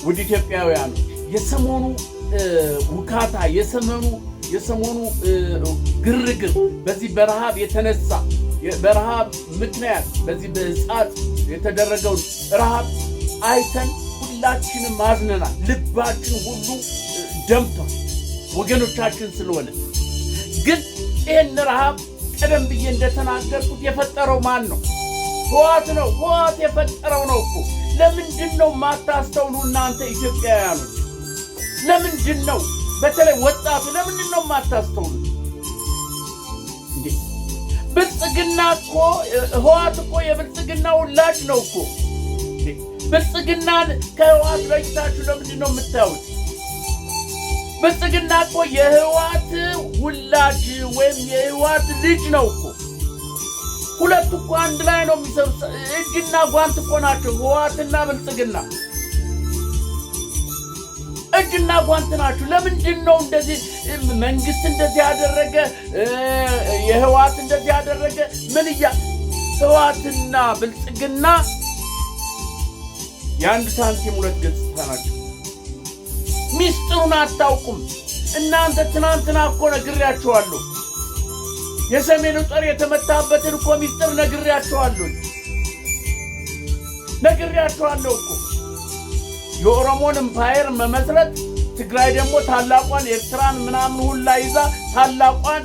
ውድ ኢትዮጵያውያን የሰሞኑ ውካታ የሰሞኑ ግርግር በዚህ በረሃብ የተነሳ በረሃብ ምክንያት በዚህ በሕፃን የተደረገው ረሃብ አይተን ሁላችንም ማዝነናል። ልባችን ሁሉ ደምቷል ወገኖቻችን ስለሆነ። ግን ይህን ረሃብ ቀደም ብዬ እንደተናገርኩት የፈጠረው ማን ነው? ህወሓት ነው። ህወሓት የፈጠረው ነው እኮ። ለምንድን ነው ማታስተውሉ እናንተ ኢትዮጵያውያኖች? ለምንድን ነው በተለይ ወጣቱ ለምንድን ነው ማታስተውሉ? እንዴ ብልጽግና እኮ ህወሓት እኮ የብልጽግና ውላጅ ነው እኮ። ብልጽግናን ከህወሓት ለይታችሁ ለምንድን ነው የምታዩት? ብልጽግና እኮ የህወሓት ውላጅ ወይም የህወሓት ልጅ ነው እኮ። ሁለቱ እኮ አንድ ላይ ነው የሚሰሩ። እጅና ጓንት እኮ ናቸው ህወሓትና ብልጽግና። እጅና ጓንት ናቸው። ለምንድን ነው እንደዚህ መንግስት እንደዚህ ያደረገ የህወሓት እንደዚህ ያደረገ ምን ህወሓትና ብልጽግና የአንድ ሳንቲም ሁለት ገጽታ ናቸው። ሚስጥሩን አታውቁም እናንተ። ትናንትና እኮ ነግሬያችኋለሁ። የሰሜኑ ጦር የተመታበትን እኮ ሚስጥር ነግሬያችኋለሁ እኮ። የኦሮሞን ኤምፓየር መመስረት፣ ትግራይ ደግሞ ታላቋን ኤርትራን ምናምን ሁላ ይዛ ታላቋን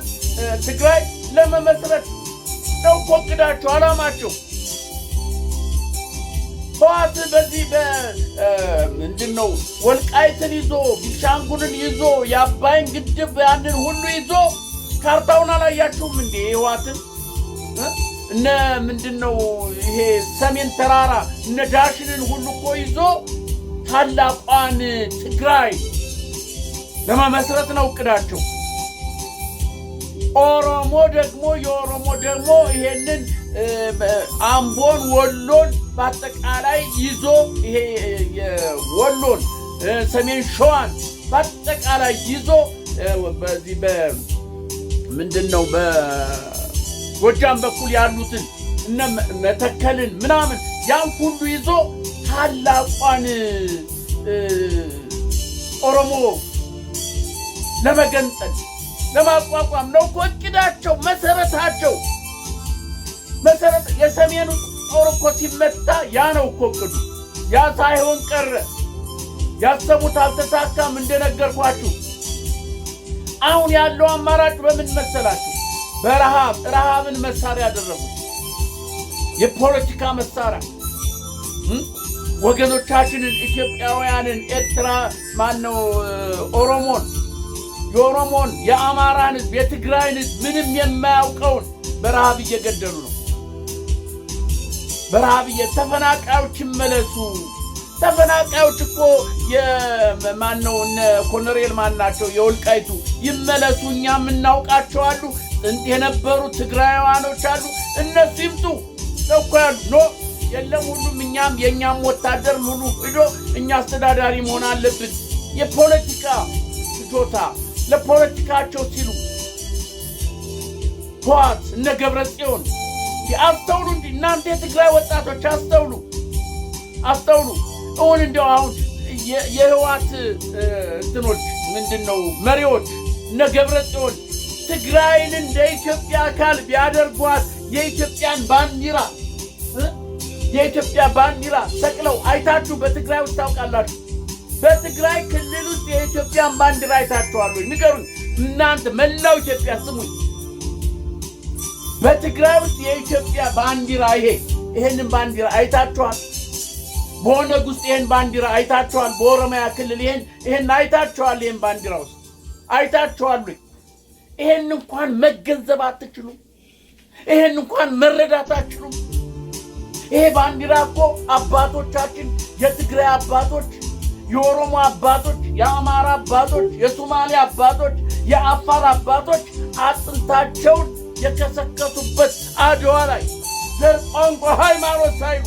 ትግራይ ለመመስረት ነው እኮ እቅዳቸው፣ ዓላማቸው። ህወሓት በዚህ ምንድነው ወልቃይትን ይዞ ቢሻንጉልን ይዞ የአባይን ግድብ ያንን ሁሉ ይዞ ካርታውን አላያችሁም እንዴ? ህወሓትን እነ ምንድነው ይሄ ሰሜን ተራራ እነ ዳሽንን ሁሉ እኮ ይዞ ታላቋን ትግራይ ለመመስረት ነው እቅዳቸው። የኦሮሞ ደግሞ ይሄንን አምቦን ወሎን በአጠቃላይ ይዞ ይሄ የወሎን ሰሜን ሸዋን በአጠቃላይ ይዞ በዚህ ምንድነው በጎጃም በኩል ያሉትን እነ መተከልን ምናምን ያን ሁሉ ይዞ ታላቋን ኦሮሞ ለመገንጠል ለማቋቋም ነው እኮ እቅዳቸው። መሰረት የሰሜኑ ጦር እኮ ሲመታ ያ ነው እኮ እቅዱ። ያ ሳይሆን ቀረ። ያሰቡት አልተሳካም እንደነገርኳችሁ። አሁን ያለው አማራጭ በምን መሰላችሁ? ረሃብን መሳሪያ ያደረጉት የፖለቲካ መሳሪያ። ወገኖቻችንን ኢትዮጵያውያንን ኤርትራ የኦሮሞን የአማራን ህዝብ የትግራይን ህዝብ ምንም የማያውቀውን በረሃብ እየገደሉ ነው። ተፈናቃዮች ይመለሱ። ተፈናቃዮች እኮ እነ ኮሎኔል ናቸው የወልቃይቱ ይመለሱ። እኛ የምናውቃቸው አሉ፣ ጥንት የነበሩ ትግራይዋኖች አሉ፣ እነሱ ይምጡ እኮ ያሉ። የለም ሁሉም የኛም ወታደር ሙሉ ሄዶ እኛ አስተዳዳሪ መሆን አለብን። የፖለቲካ ፍጆታ ለፖለቲካቸው ሲሉ ህወሓት እነ ገብረጽዮን አስተውሉ እንጂ እናንተ የትግራይ ወጣቶች አስተውሉ። እውን እንደው አሁን የህወሓት እንትኖች ምንድነው መሪዎች እነ ገብረጽዮን ትግራይን እንደ ኢትዮጵያ አካል ቢያደርጓት የኢትዮጵያ ባንዲራ ሰቅለው አይታችሁ በትግራይ ውስጥ ታውቃላችሁ? በትግራይ ክልል ውስጥ የኢትዮጵያን ባንዲራ አይታችኋል ወይ? ንገሩኝ እናንተ መላው ኢትዮጵያ ስሙኝ። በትግራይ ውስጥ የኢትዮጵያ ባንዲራ ይሄንን ባንዲራ አይታችኋል? በኦነግ ውስጥ ይሄን ባንዲራ አይታችኋል? በኦሮሚያ ክልል ይሄን አይታችኋል? ይሄን ባንዲራ ውስጥ አይታችኋል? ይሄን እንኳን መገንዘብ አትችሉም? ይሄን እንኳን መረዳት አትችሉም? ይሄ ባንዲራ እኮ አባቶቻችን የትግራይ አባቶች፣ የኦሮሞ አባቶች፣ የአማራ አባቶች፣ የሶማሌ አባቶች፣ የአፋር አባቶች አጥንታቸውን የከሰከሱበት አድዋ ላይ ዘር፣ ቋንቋ፣ ሃይማኖት ሳይሉ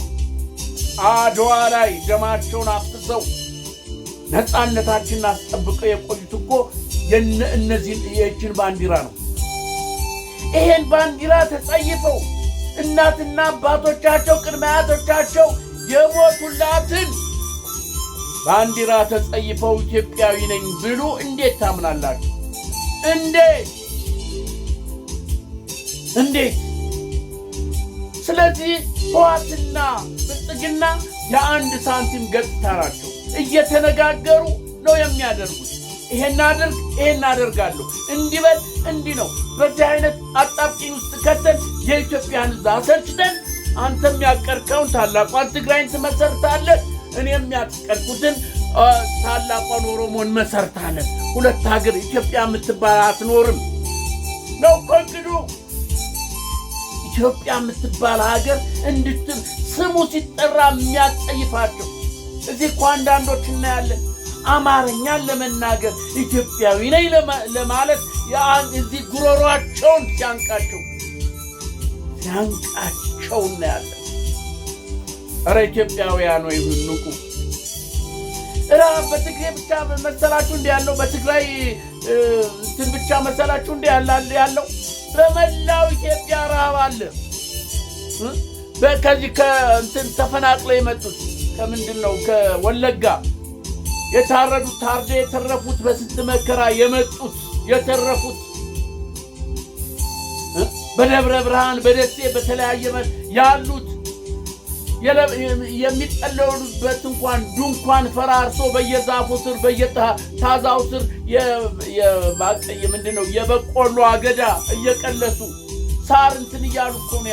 አድዋ ላይ ደማቸውን አፍስሰው ነፃነታችንን አስጠብቀው የቆዩት እኮ የእነዚህን ባንዲራ ነው። ይሄን ባንዲራ ተጸይፈው እናትና አባቶቻቸው ቅድመ አያቶቻቸው የሞቱላትን ባንዲራ ተጸይፈው ኢትዮጵያዊ ነኝ ብሉ እንዴት ታምናላችሁ? እንዴት? ስለዚህ ህወሓትና ብልጽግና የአንድ ሳንቲም ገጽታ ናቸው። እየተነጋገሩ ነው የሚያደርጉት። ይሄን አደርጋለሁ እንዲበል እንዲህ ነው። በዚህ አይነት አጣብቂኝ ውስጥ ከተን የኢትዮጵያን ሕዝብ አሰልችተን አንተም ያቀርከውን ታላቋን ትግራይን ትመሰርታለህ፣ እኔም ያቀርኩትን ታላቋን ኦሮሞን መሰርታለን። ሁለት ሀገር ኢትዮጵያ የምትባል አትኖርም ነው ኮንክዱ። ኢትዮጵያ የምትባል ሀገር እንድትል ስሙ ሲጠራ የሚያጸይፋቸው እዚህ እኮ አንዳንዶች እናያለን። አማርኛን ለመናገር ኢትዮጵያዊ ነኝ ለማለት እዚህ ጉሮሯቸውን ሲያንቃቸው እናያለን። ኧረ ኢትዮጵያውያን ወይ ንቁ! በትግራይ ብቻ መሰላችሁ እንዲህ ያለው? በትግራይ እንትን ብቻ መሰላችሁ እንዲህ ያለው? በመላው ኢትዮጵያ ረሃብ አለ። ከዚህ ከእንትን ተፈናቅለው የመጡት ከምንድን ነው ከወለጋ የታረዱት ታርደ የተረፉት በስንት መከራ የመጡት የተረፉት በደብረ ብርሃን በደሴ በተለያየ ያሉት የሚጠለሉበት እንኳን ድንኳን ፈራርሶ በየዛፉ ስር በየታዛው ስር ምንድነው የበቆሎ አገዳ እየቀለሱ ሳር እንትን እያሉ እኮ ነው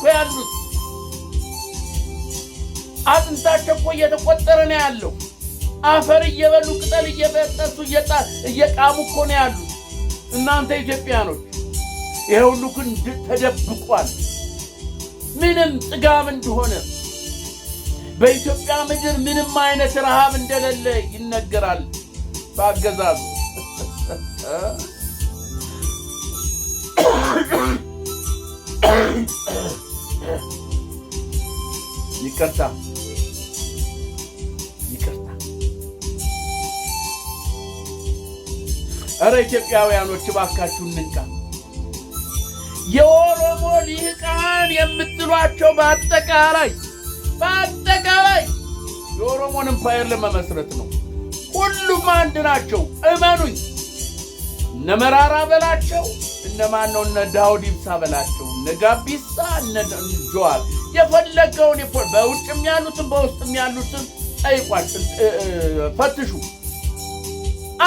ያሉት። አጥንታቸው እኮ እየተቆጠረ ነው ያለው። አፈር እየበሉ ቅጠል እየበጠሱ እየቃሙ እኮ ነው ያሉት። እናንተ ኢትዮጵያኖች ይሄ ሁሉ ግን ተደብቋል። ምንም ጥጋብ እንደሆነ በኢትዮጵያ ምድር ምንም አይነት ረሃብ እንደሌለ ይነገራል በአገዛዙ። ይቅርታ ኧረ ኢትዮጵያውያኖች እባካችሁ እንንቃ። የኦሮሞ ልሂቃን የምትሏቸው በአጠቃላይ የኦሮሞን ኢምፓየር ለመመስረት ነው። ሁሉም አንድ ናቸው፣ እመኑኝ። እነ መራራ በላቸው፣ እነማን ነው እነ ዳውድ ኢብሳ በላቸው፣ እነ ጋቢሳ፣ እነ ጆዋር የፈለገውን በውጭም ያሉትን በውስጥም ያሉትን ጠይቋቸው፣ ፈትሹ።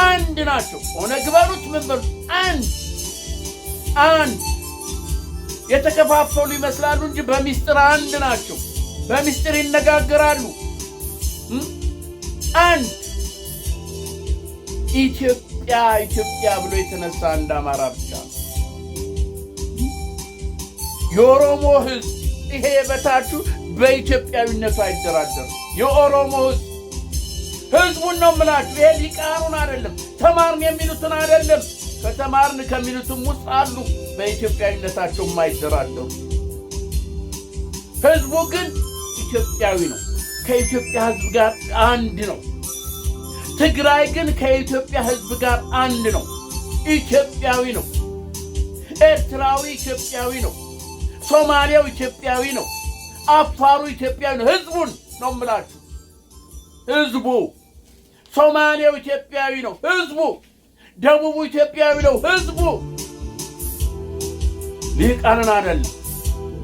አንድ ናቸው። ኦነግ በሉት ምን በሉት አንድ የተከፋፈሉ ይመስላሉ እንጂ በሚስጥር አንድ ናቸው። በሚስጥር ይነጋገራሉ። አንድ ኢትዮጵያ ብሎ የተነሳ አንድ አማራ ብቻ ነው። የኦሮሞ ሕዝብ ይሄ በታችሁ በኢትዮጵያዊነቱ አይደራደርም። የኦሮሞ ሕዝቡን ነው የምላችሁ። ይሄ ሊቃኑን አይደለም፣ ተማርን የሚሉትን አይደለም። ከተማርን ከሚሉትም ውስጥ አሉ በኢትዮጵያዊነታቸው የማይደራደሩ። ሕዝቡ ግን ኢትዮጵያዊ ነው፣ ከኢትዮጵያ ሕዝብ ጋር አንድ ነው። ትግራይ ግን ከኢትዮጵያ ሕዝብ ጋር አንድ ነው፣ ኢትዮጵያዊ ነው። ኤርትራዊ ኢትዮጵያዊ ነው። ሶማሌው ኢትዮጵያዊ ነው። አፋሩ ኢትዮጵያዊ ነው። ሕዝቡን ነው የምላችሁ። ሕዝቡ ሶማሌው ኢትዮጵያዊ ነው። ሕዝቡ ደቡቡ ኢትዮጵያዊ ነው። ሕዝቡ ሊቃንን አይደለም።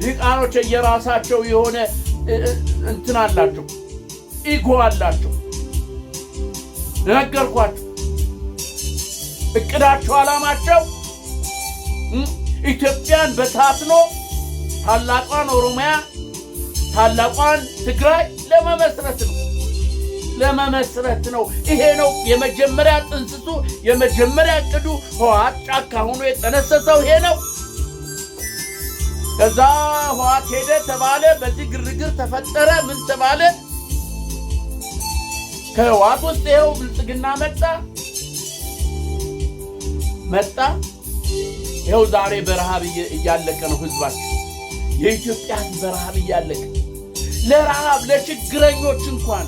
ሊቃኖች የራሳቸው የሆነ እንትን አላቸው፣ ኢጎ አላቸው። ነገርኳችሁ። እቅዳቸው ዓላማቸው ኢትዮጵያን በታትኖ ታላቋን ኦሮሚያ ታላቋን ትግራይ ለመመስረት ነው። ይሄ ነው የመጀመሪያ ጥንስሱ፣ የመጀመሪያ እቅዱ። ህወሓት ጫካ ሆኖ የጠነሰሰው ይሄ ነው። ከዛ ህወሓት ሄደ ተባለ፣ በዚህ ግርግር ተፈጠረ፣ ምን ተባለ? ከህወሓት ውስጥ ይኸው ብልጽግና መጣ። ይኸው ዛሬ በረሃብ እያለቀ ነው ህዝባችን። የኢትዮጵያ ህዝብ በረሃብ እያለቀ፣ ለረሃብ ለችግረኞች እንኳን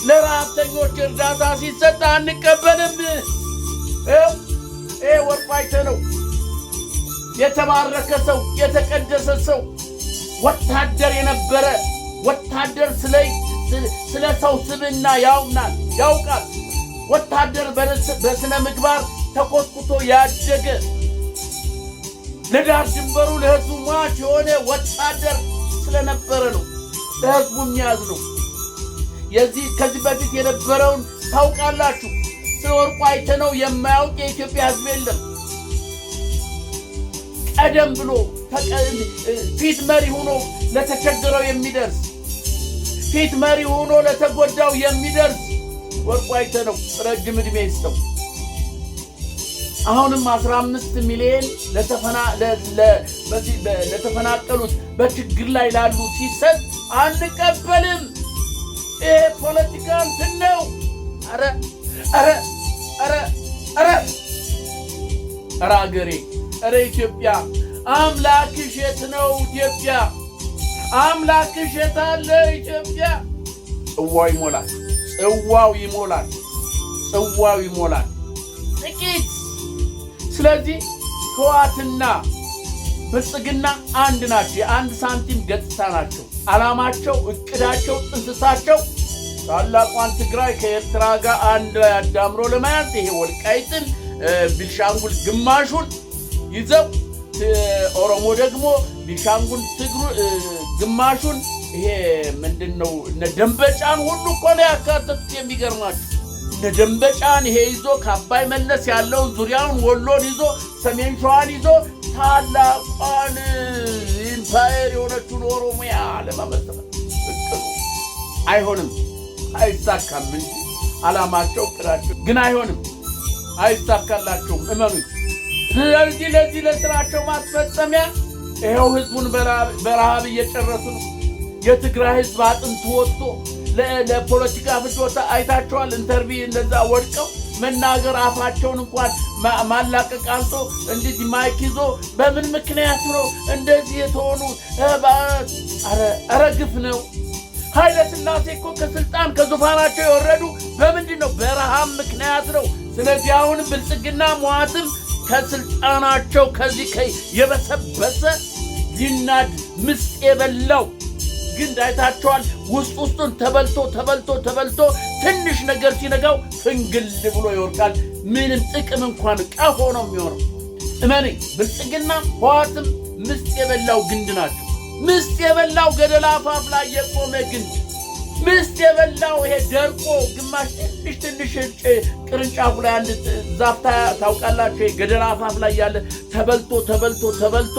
ለረሃብተኞች እርዳታ ሲሰጥ አንቀበልም። ይሄ ወርቁ አይተህ ነው። የተባረከ ሰው የተቀደሰ ሰው ወታደር የነበረ ወታደር ስለ ሰው ስብዕና ያውቃል። ወታደር በስነ ምግባር ተኮትኩቶ ያደገ ለዳር ድንበሩ ለሕዝቡ ሟች የሆነ ወታደር ስለነበረ ነው ለሕዝቡ የሚያዝ ነው። ከዚህ በፊት የነበረውን ታውቃላችሁ። ስለ ወርቁ አይተነው የማያውቅ የኢትዮጵያ ሕዝብ የለም። ቀደም ብሎ ፊት መሪ ሆኖ ለተቸገረው የሚደርስ ፊት መሪ ሆኖ ለተጎዳው የሚደርስ ወርቁ አይተነው ረጅም ዕድሜ ይስጠው። አሁንም 15 ሚሊዮን ለተፈናቀሉት በችግር ላይ ላሉ ሲሰጥ አንቀበልም። ይሄ ፖለቲካ እንትን ነው። ኧረ አገሬ፣ ኧረ ኢትዮጵያ፣ አምላክሽ የት ነው ኢትዮጵያ? አምላክሽ የት አለ ኢትዮጵያ? ጽዋው ይሞላል ጥቂት። ስለዚህ ህወሓትና ብልጽግና አንድ ናቸው። የአንድ ሳንቲም ገጽታ ናቸው። ዓላማቸው፣ እቅዳቸው፣ ጥንስሳቸው ታላቋን ትግራይ ከኤርትራ ጋር አንድ ላይ አዳምሮ ለመያዝ ይሄ ወልቃይትን ቢሻንጉል ግማሹን ይዘው ኦሮሞ ደግሞ ቢሻንጉል ግማሹን ይሄ ምንድነው እነ ደንበጫን ሁሉ እኮ ነው ያካተቱት። የሚገርማችሁ እነ ደንበጫን ይሄ ይዞ ከአባይ መለስ ያለውን ዙሪያውን ወሎን ይዞ ሰሜን ሸዋን ይዞ ታላቋን ኢምፓየር የሆነችውን ኦሮሚያ ለመመስረት አይሆንም፣ አይሳካም እንጂ ዓላማቸው እቅዳቸው ግን አይሆንም፣ አይሳካላቸውም። እመኑኝ። ስለዚህ ለዚህ ለስራቸው ማስፈጸሚያ ይኸው ህዝቡን በረሃብ እየጨረሱ ነው። የትግራይ ህዝብ አጥንቱ ወጥቶ ለፖለቲካ ፍጆታ አይታቸዋል። ኢንተርቪው እንደዛ ወድቀው መናገር አፋቸውን እንኳን ማላቀቅ አንሶ እንደዚህ ማይክ ይዞ በምን ምክንያት ነው እንደዚህ የተሆኑ? ኧረ ግፍ ነው። ኃይለ ሥላሴ እኮ ከስልጣን ከዙፋናቸው የወረዱ በምንድን ነው? በረሃብ ምክንያት ነው። ስለዚህ አሁን ብልጽግና ሟትም ከስልጣናቸው ከዚህ የበሰበሰ ሊናድ ምስጥ የበላው ግን አይታቸዋል። ውስጡን ተበልቶ ትንሽ ነገር ሲነጋው ፍንግል ብሎ ይወርቃል። ምንም ጥቅም እንኳን ቀፎ ነው የሚሆነው። እመኔ ብልጽግና ህወሓትም ምስጥ የበላው ግንድ ናቸው። ምስጥ የበላው ገደል አፋፍ ላይ የቆመ ግንድ፣ ምስጥ የበላው ይሄ ደርቆ ግማሽ ትንሽ ቅርንጫፉ ላይ አንድ ዛፍ ታውቃላችሁ? ገደል አፋፍ ላይ ያለ ተበልቶ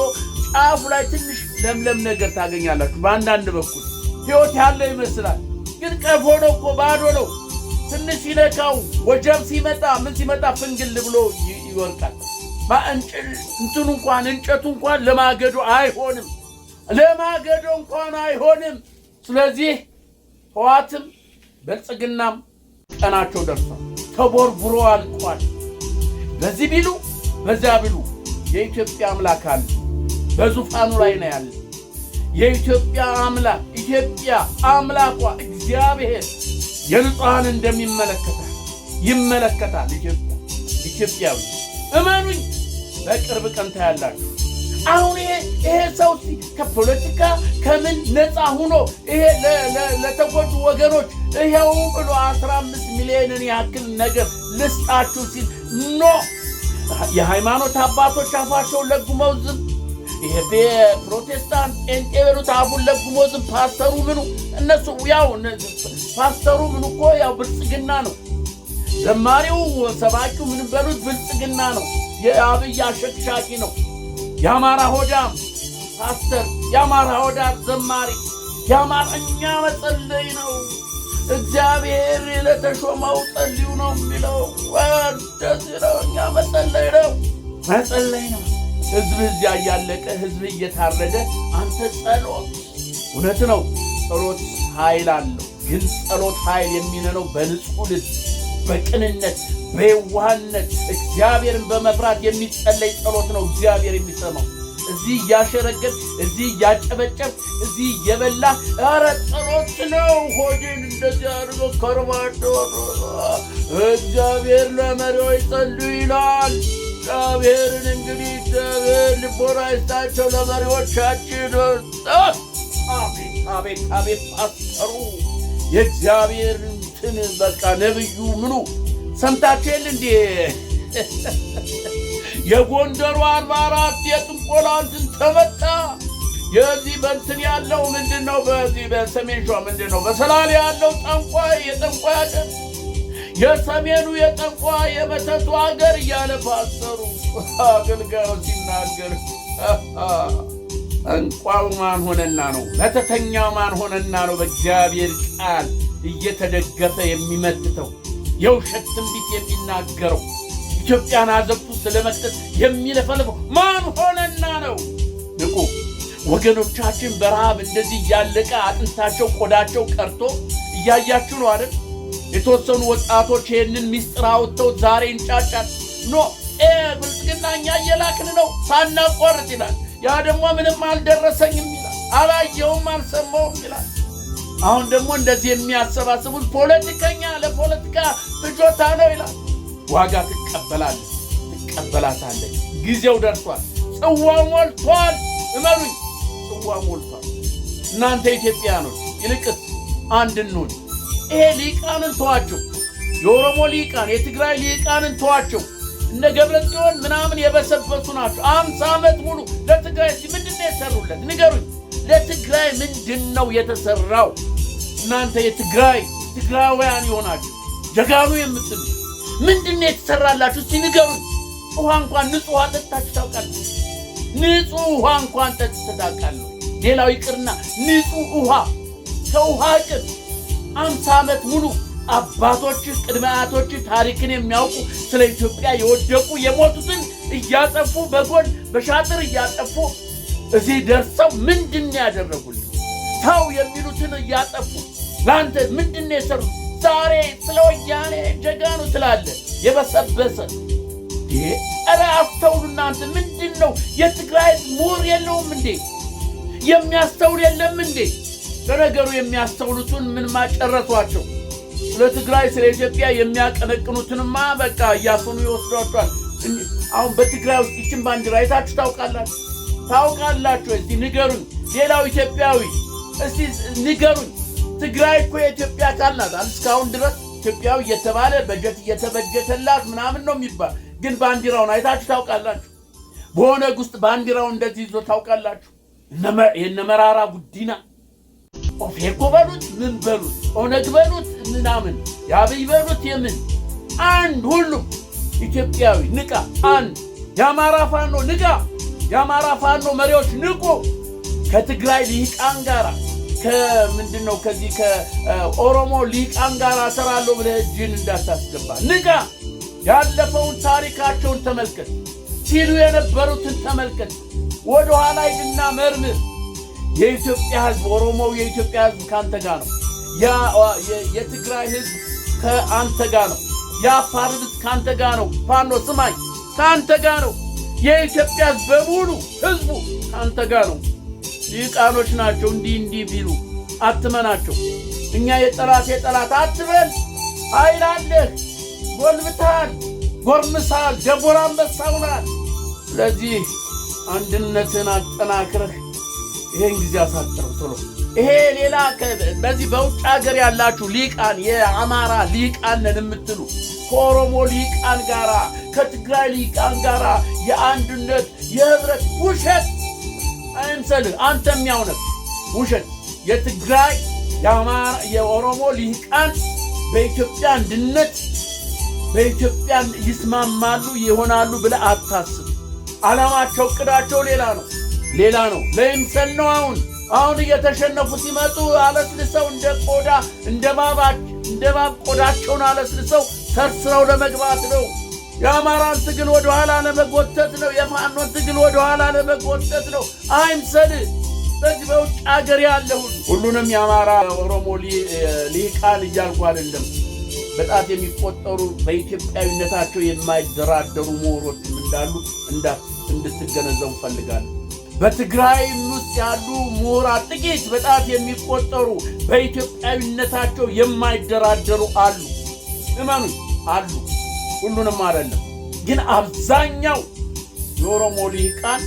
ጫፉ ላይ ትንሽ ለምለም ነገር ታገኛላችሁ። በአንዳንድ በኩል ህይወት ያለ ይመስላል፣ ግን ቀፎ ነው እኮ ባዶ ነው። ትንሽ ሲነካው ወጀብ ሲመጣ ምን ሲመጣ ፍንግል ብሎ ይወርቃል። እንጨቱ እንኳን ለማገዶ አይሆንም። ስለዚህ ህወሓትም ብልጽግናም ቀናቸው ደርሷል። ተቦርቡሮ አልቋል። በዚህ ቢሉ በዚያ ቢሉ የኢትዮጵያ አምላክ አለ፣ በዙፋኑ ላይ ነው ያለ። የኢትዮጵያ አምላኳ እግዚአብሔር የንጹሃን ይመለከታል። ኢትዮጵያዊ እመኑኝ፣ በቅርብ ቀን ታያላችሁ። አሁን ይሄ ሰው ከፖለቲካ ከምን ነፃ ሆኖ ይሄ ለተጎዱ ወገኖች ይሄው ብሎ 15 ሚሊዮንን ያክል ነገር ልስጣችሁ ሲል የሃይማኖት አባቶች አፋቸውን ለጉመው ዝም። ይሄ ፕሮቴስታንት ጴንጤ በሉት አፉን ለጉመው ዝም። ፓስተሩ ምኑ እነሱ ፓስተሩ ምኑ እኮ ያው ብልጽግና ነው። ዘማሪው ሰባኪው ምን በሉት ብልጽግና ነው። የአብይ አሸክሻቂ ነው። የአማራ ሆዳም ፓስተር፣ የአማራ ሆዳም ዘማሪ፣ የአማርኛ መጸለይ ነው። እግዚአብሔር ለተሾመው ጸልዩ ነው የሚለው። ወደዚህ ነው እኛ መጸለይ ነው። ህዝብ እዚያ እያለቀ ህዝብ እየታረደ አንተ ጸሎት። እውነት ነው፣ ጸሎት ኃይል አለው። ግን ጸሎት ኃይል የሚነነው በንጹህ ልብ፣ በቅንነት፣ በየዋህነት እግዚአብሔርን በመፍራት የሚጸለይ ጸሎት ነው እግዚአብሔር የሚሰማው። እዚህ እያሸረገብ፣ እዚህ እያጨበጨብ፣ እዚህ እየበላ ኧረ ጸሎት ነው። ሆድን እንደዚህ አድርጎ ከርባዶ እግዚአብሔር ለመሪዎች ጸልዩ ይላል። እግዚአብሔርን እንግዲህ እግዚአብሔር ልቦና ይስጣቸው ለመሪዎቻችን። አቤት ፓስተሩ የእግዚአብሔር እንትን በቃ ነብዩ ምኑ ሰምታችኋል እንዴ? የጎንደሩ 44 የጥንቆላ እንትን ተመታ። የዚህ በእንትን ያለው ምንድነው? በዚህ በሰሜን ሸዋ ምንድነው? በሰላሌ ያለው ጠንቋይ የጠንቋይ አገር፣ የሰሜኑ የጠንቋይ የመተቱ አገር እያለ ፓስተሩ አገልጋዩ ሲናገር ጠንቋዩ ማን ሆነና ነው? መተተኛው ማን ሆነና ነው? በእግዚአብሔር ቃል እየተደገፈ የሚመትተው የውሸት ትንቢት የሚናገረው ኢትዮጵያን አዘብቱ ስለመስጠት የሚለፈልፈው ማን ሆነና ነው? ንቁ ወገኖቻችን። በረሃብ እንደዚህ እያለቀ አጥንታቸው ቆዳቸው ቀርቶ እያያችሁ ነው አይደል? የተወሰኑ ወጣቶች ይህንን ሚስጥር አውጥተው ዛሬ እንጫጫል። ኖ ብልጽግና እኛ እየላክን ነው ሳናቋርጥ ይላል። ያ ደግሞ ምንም አልደረሰኝም ይላል፣ አላየውም አልሰማውም ይላል። አሁን ደግሞ እንደዚህ የሚያሰባስቡት ፖለቲከኛ ለፖለቲካ ፍጆታ ነው ይላል። ዋጋ ትቀበላታለች። ጊዜው ደርሷል። ጽዋው ሞልቷል። እመኑኝ፣ ጽዋው ሞልቷል። እናንተ ኢትዮጵያኖች ይልቅስ አንድ እንሁን። ይሄ ሊቃንን ተዋቸው። የኦሮሞ ሊቃን፣ የትግራይ ሊቃንን ተዋቸው። እነ ገብረጽዮን ምናምን የበሰበሱ ናቸው። 50 ዓመት ሙሉ ለትግራይ ምንድነው የሰሩለት? ንገሩኝ። ለትግራይ ምንድነው የተሰራው? እናንተ ትግራውያን ይሆናችሁ ጀጋኑ የምትሉ ምንድነው የተሰራላችሁ? እስቲ ንገሩኝ። ውሃ እንኳን ንጹህ ውሃ ጠጥታችሁ ታውቃላችሁ? ንጹህ ውሃ እንኳን ጠጥታችሁ ታውቃላችሁ? ሌላው ይቅርና ንጹህ ውሃ ከውሃ ቅር 50 ዓመት ሙሉ አባቶች ቅድመ አያቶች ታሪክን የሚያውቁ ስለ ኢትዮጵያ የወደቁ የሞቱትን እያጠፉ በጎን በሻጥር እያጠፉ እዚህ ደርሰው ምንድነው ያደረጉልን? ታው የሚሉትን እያጠፉ ላንተ ምንድነው የሰሩት? ዛሬ ስለ ወያኔ ጀጋኑ ትላለ የበሰበሰ ኧረ አስተውሉ እናንተ። ምንድነው የትግራይ ምሁር የለውም እንዴ? የሚያስተውል የለም እንዴ? ለነገሩ የሚያስተውሉትን ምን ማጨረሷቸው? ስለ ትግራይ ስለ ኢትዮጵያ የሚያቀነቅኑትንማ በቃ እያፈኑ ይወስዷቸዋል። አሁን በትግራይ ውስጥ ይችን ባንዲራ አይታችሁ ታውቃላችሁ? እስቲ ንገሩኝ። ሌላው ኢትዮጵያዊ እስቲ ንገሩኝ። ትግራይ እኮ የኢትዮጵያ አካል ናት። እስካሁን ድረስ ኢትዮጵያዊ እየተባለ በጀት እየተበጀተላት ምናምን ነው የሚባል። ግን ባንዲራውን አይታችሁ ታውቃላችሁ? በኦነግ ውስጥ ባንዲራውን እንደዚህ ይዞ ታውቃላችሁ? የነ መራራ ጉዲና ኦፌኮ በሉት ምን በሉት ኦነግ በሉት ምናምን የአብይ በሉት የምን አንድ ሁሉም ኢትዮጵያዊ ንቃ። አንድ የአማራ ፋኖ ንቃ። የአማራ ፋኖ መሪዎች ንቁ። ከትግራይ ሊቃን ጋራ ከምንድነው ከዚህ ከኦሮሞ ሊቃን ጋራ ሰራለሁ ብለህ እጅን እንዳታስገባ ንቃ። ያለፈውን ታሪካቸውን ተመልከት። ሲሉ የነበሩትን ተመልከት። ወደ ኋላ ሂድና መርምር። የኢትዮጵያ ሕዝብ ኦሮሞው የኢትዮጵያ ሕዝብ ካንተ ጋር ነው። የትግራይ ሕዝብ ከአንተ ጋር ነው። የአፋር ሕዝብ ካንተ ጋር ነው። ፋኖ ስማኝ፣ ካንተ ጋር ነው። የኢትዮጵያ ሕዝብ በሙሉ ሕዝቡ ካንተ ጋር ነው። ሊቃኖች ናቸው እንዲህ ቢሉ አትመናቸው። እኛ የጠላት አትበል። ኃይል አለህ፣ ጎልብተሃል፣ ጎርምሳል፣ ደቦራ አንበሳውናል። ስለዚህ አንድነትን አጠናክረህ ይሄን ጊዜ አሳጥረው ቶሎ። ይሄ ሌላ በዚህ በውጭ ሀገር ያላችሁ ሊቃን የአማራ ሊቃን ነን የምትሉ ከኦሮሞ ሊቃን ጋራ ከትግራይ ሊቃን ጋራ የአንድነት የህብረት ውሸት አይምሰልህ። አንተም ያውነህ ውሸት። የትግራይ የአማራ የኦሮሞ ሊቃን በኢትዮጵያ አንድነት በኢትዮጵያ ይስማማሉ ይሆናሉ ብለህ አታስብ። ዓላማቸው እቅዳቸው ሌላ ነው። ለይምሰል ነው። አሁን እየተሸነፉ ሲመጡ አለስልሰው እንደ ባብ ቆዳቸውን አለስልሰው ሰርስረው ለመግባት ነው። የአማራን ትግል ወደ ኋላ ለመጎተት ነው። የፋኖን ትግል ወደ ኋላ ለመጎተት ነው። አይምሰል። በዚህ በውጭ ሀገር ያለ ሁሉንም የአማራ ኦሮሞ ሊቃን እያልኩ አይደለም። በጣት የሚቆጠሩ በኢትዮጵያዊነታቸው የማይደራደሩ ምሁሮችም እንዳሉ እንድትገነዘቡ ፈልጋለሁ። በትግራይ ውስጥ ያሉ ምሁራን ጥቂት በጣት የሚቆጠሩ በኢትዮጵያዊነታቸው የማይደራደሩ አሉ። እመኑኝ አሉ። ሁሉንም አይደለም፣ ግን አብዛኛው የኦሮሞ ሊቃን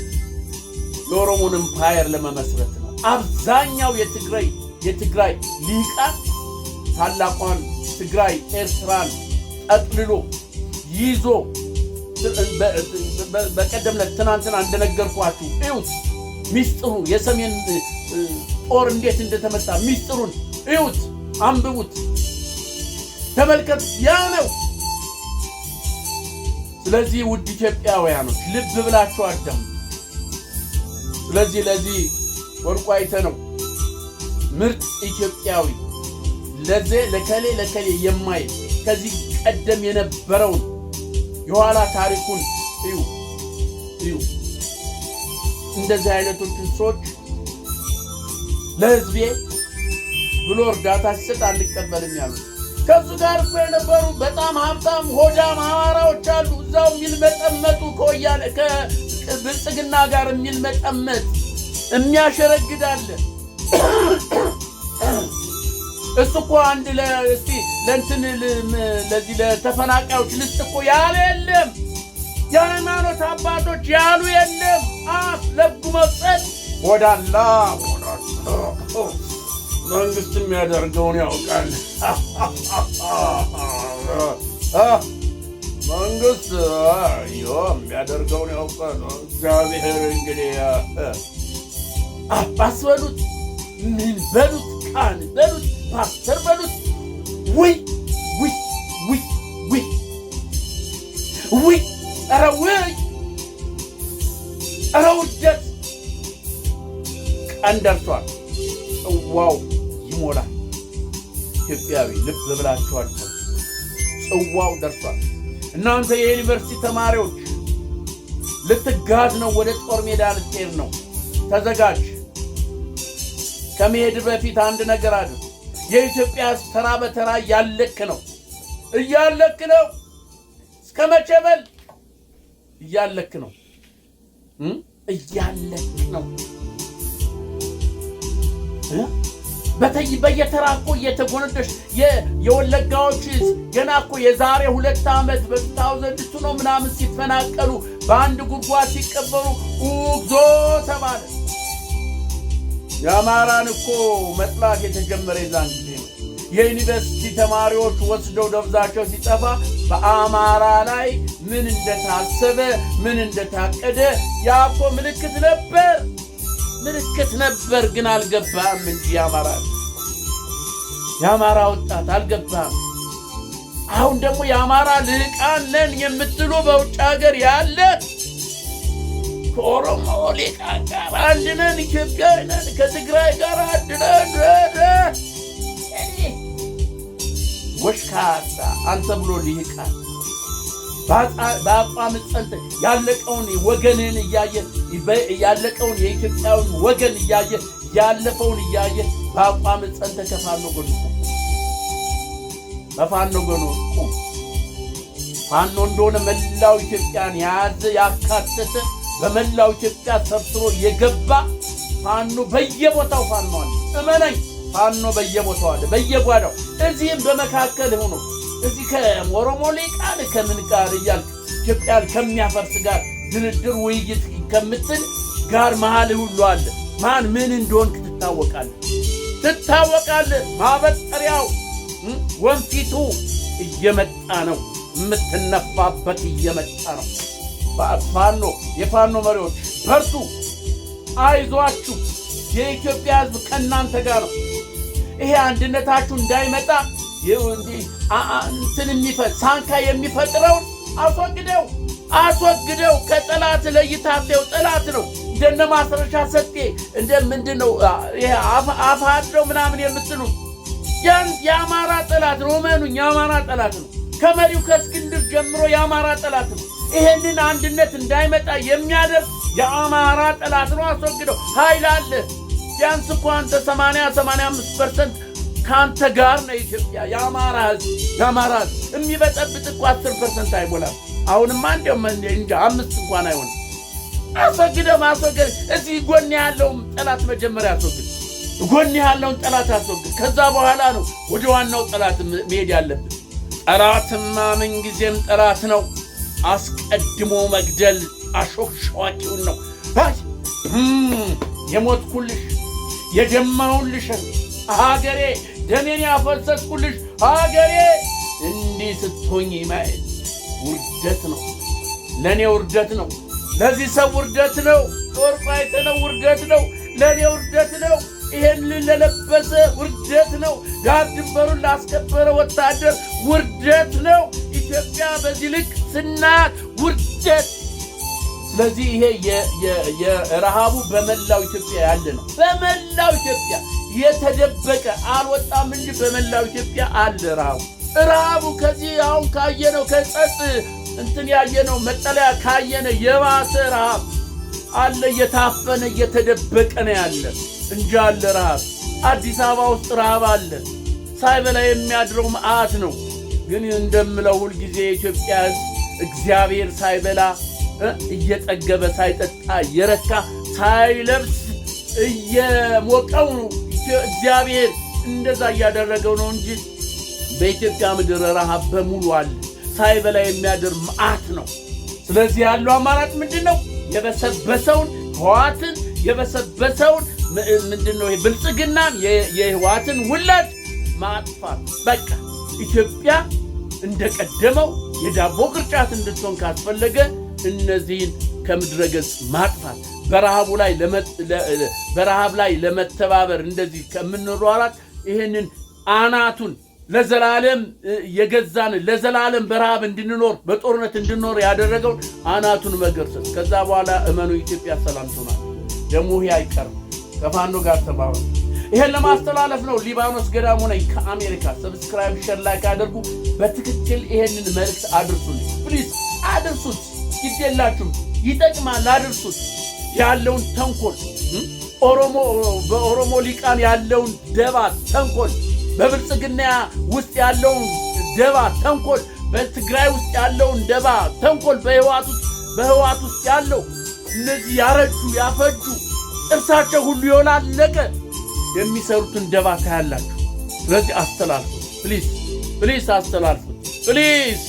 የኦሮሞን ኢምፓየር ለመመስረት ነው። አብዛኛው የትግራይ ሊቃን ታላቋን ትግራይ ኤርትራን ጠቅልሎ ይዞ በቀደም ለትናንትና እንደነገርኳችሁ እዩት ሚስጥሩ የሰሜን ጦር እንዴት እንደተመታ ሚስጥሩን እዩት አንብቡት ተመልከቱ ያ ነው። ስለዚህ ውድ ኢትዮጵያውያኖች ልብ ብላችሁ አዳም ስለዚህ ለዚህ ወርቁ አይተነው ምርጥ ኢትዮጵያዊ ለከሌ የማይ ከዚህ ቀደም የነበረውን የኋላ ታሪኩን እዩ እንደዚህ አይነቶችን ሰዎች ለህዝቤ ብሎ እርዳታ ሲሰጥ አንቀበልም ያሉት ከሱ ጋር የነበሩ በጣም ሀብታም ሆዳም አማራዎች አሉ እዛው የሚልመጠመጡ ከወያኔ ከብልጽግና ጋር የሚልመጠመጥ የሚያሸረግዳለ እሱ እኮ አንድ ለስቲ ለእንትን ለዚህ ለተፈናቃዮች ልስጥ እኮ ያለ የለም የሃይማኖት አባቶች ያሉ የለም አፍ ለጉ መፍጠጥ ወዳላ መንግስት የሚያደርገውን ያውቃል መንግስት የሚያደርገውን ያውቃል እግዚአብሔር እንግዲህ አባስበሉት ምን በሉት ካን በሉት ፓስተር በሉት ወይ ኧረ ውርደት ቀን ደርሷል ጽዋው ይሞላል ኢትዮጵያዊ ልብ ብላችኋል ጽዋው ደርሷል እናንተ የዩኒቨርሲቲ ተማሪዎች ልትጋዝ ነው ወደ ጦር ሜዳ ልትሄድ ነው ተዘጋጅ ከመሄድ በፊት አንድ ነገር አለ የኢትዮጵያ ተራ በተራ እያለክ ነው እስከ መቼ በል እያለክ ነው በየተራ እኮ እየተጎነደሽ የወለጋዎች ገና እኮ የዛሬ 2 ዓመት በ2002 ነው ምናምን ሲፈናቀሉ በአንድ ጉድጓድ ሲቀበሩ ኡግዞ ተባለ የአማራን እኮ መጥላት የተጀመረ ይዛን ጊዜ ነው የዩኒቨርሲቲ ተማሪዎች ወስደው ደብዛቸው ሲጠፋ በአማራ ላይ ምን እንደታሰበ ምን እንደታቀደ ያኮ ምልክት ነበር ግን አልገባም እንጂ የአማራ ወጣት አልገባም አሁን ደግሞ የአማራ ልቃን ነን የምትሉ በውጭ ሀገር ያለ ከኦሮሞ ልቃን ጋር አንድ ነን ኢትዮጵያዊ ነን ከትግራይ ጋር አንድ ነን ወሽካታ አንተ ብሎ ሊቃን በአቋም ጸንተ ያለቀውን ወገንን ያለቀውን የኢትዮጵያውን ወገን ያለፈውን በአቋም ጸንተ ከፋኖ ጎን በፋኖ ጎን ቁም ፋኖ እንደሆነ መላው ኢትዮጵያን ያካተተ በመላው ኢትዮጵያ ሰብስቦ የገባ ፋኖ በየቦታው ፋኖ አለ እመነኝ ፋኖ በየቦታው አለ በየጓዳው እዚህም በመካከል ሆኖ እዚህ ከኦሮሞ ሊቃን ከምን ጋር ኢትዮጵያን ከሚያፈርስ ጋር ድርድር ውይይት ከምትል ጋር መሃል ሁሉ አለ ማን ምን እንደሆንክ ትታወቃለህ ማበጠሪያው ወንፊቱ እየመጣ ነው የምትነፋበት እየመጣ ነው የፋኖ መሪዎች በርቱ አይዟችሁ የኢትዮጵያ ሕዝብ ከናንተ ጋር ነው ይሄ አንድነታችሁ እንዳይመጣ ሳንካ የሚፈጥረውን አስወግደው ከጠላት ለይታቸው ጠላት ነው እንደነ ማስረሻ ሰጤ እንደምንድነው ይሄ አፋደው ምናምን የምትሉ የአማራ ጠላት ነው ማኑኝ የአማራ ጠላት ነው ከመሪው ከእስክንድር ጀምሮ የአማራ ጠላት ነው ይሄንን አንድነት እንዳይመጣ የሚያደርግ የአማራ ጠላት ነው አስወግደው ኃይል አለ ቢያንስ እኮ አንተ 80-85% ካንተ ጋር ነው ኢትዮጵያ የአማራ የሚበጠብጥ እኮ 10% አይሞላም አሁንም አንዴው እንጃ 5 እንኳን አይሆንም ማስወገድ እዚህ ጎን ያለው ጠላት መጀመሪያ አስወግድ ከዛ በኋላ ነው ወደ ዋናው ጠላት መሄድ ያለብን ጠላትማ ምን ጊዜም ጠላት ነው አስቀድሞ መግደል አሾክሿቂው ነው የሞትኩልሽ የደማሁልሽ ሀገሬ ደሜን ያፈሰስኩልሽ ሀገሬ እንዲህ ስትሆኚ ማየት ውርደት ነው። ለእኔ ውርደት ነው። ለዚህ ሰው ውርደት ነው። ጦርቆ አይተነው ውርደት ነው። ለእኔ ውርደት ነው። ይሄን ለለበሰ ውርደት ነው። ዳር ድንበሩን ላስከበረ ወታደር ውርደት ነው። ኢትዮጵያ በዚህ ልክ ስናያት ውርደት። ስለዚህ ይሄ የረሃቡ በመላው ኢትዮጵያ ያለ ነው። በመላው ኢትዮጵያ የተደበቀ አልወጣም እንጂ በመላው ኢትዮጵያ አለ ረሃቡ። ከዚህ አሁን ካየነው ከጸጥ እንትን ያየነው መጠለያ ካየነ የባሰ ረሃብ አለ። እየታፈነ እየተደበቀ ነው ያለ እንጂ አለ ረሃብ። አዲስ አበባ ውስጥ ረሃብ አለ። ሳይበላ የሚያድረው መዓት ነው። ግን እንደምለው ሁልጊዜ የኢትዮጵያ ሕዝብ እግዚአብሔር ሳይበላ እየጠገበ ሳይጠጣ እየረካ ሳይለብስ እየሞቀው እግዚአብሔር እንደዛ እያደረገው ነው እንጂ በኢትዮጵያ ምድር ረሃብ በሙሉ አለ። ሳይበላ የሚያድር መዓት ነው። ስለዚህ ያለው አማራጭ ምንድነው? የበሰበሰውን ህዋትን የበሰበሰውን ምንድነው ብልጽግናን የህዋትን ውላድ ማጥፋት። በቃ ኢትዮጵያ እንደቀደመው የዳቦ ቅርጫት እንድትሆን ካስፈለገ እነዚህን ከምድረገጽ ማጥፋት። በረሃብ ላይ ለመተባበር እንደዚህ ከምንሯራት ይሄንን አናቱን ለዘላለም የገዛን ለዘላለም በረሃብ እንድንኖር በጦርነት እንድንኖር ያደረገውን አናቱን መገርሰስ። ከዛ በኋላ እመኑ ኢትዮጵያ ሰላም ትሆናለች። ደግሞ ይሄ አይቀርም። ከፋኖ ጋር ተባባሉ። ይሄን ለማስተላለፍ ነው። ሊባኖስ ገዳሙ ነኝ ከአሜሪካ። ሰብስክራይብ፣ ሼር፣ ላይክ አድርጉ። በትክክል ይሄንን መልእክት አድርሱልኝ ፕሊዝ፣ አድርሱት። ይደላችሁ ይጠቅማል። አድርሱት። ያለውን ተንኮል በኦሮሞ ሊቃን ያለውን ደባ ተንኮል፣ በብልጽግና ውስጥ ያለውን ደባ ተንኮል፣ በትግራይ ውስጥ ያለውን ደባ ተንኮል፣ በህዋት ውስጥ ያለው እነዚህ ያረጁ ያፈጁ ጥርሳቸው ሁሉ የወላለቀ የሚሰሩትን ደባ ታያላችሁ። ስለዚህ አስተላልፉት ፕሊዝ፣ አስተላልፉት ፕሊዝ።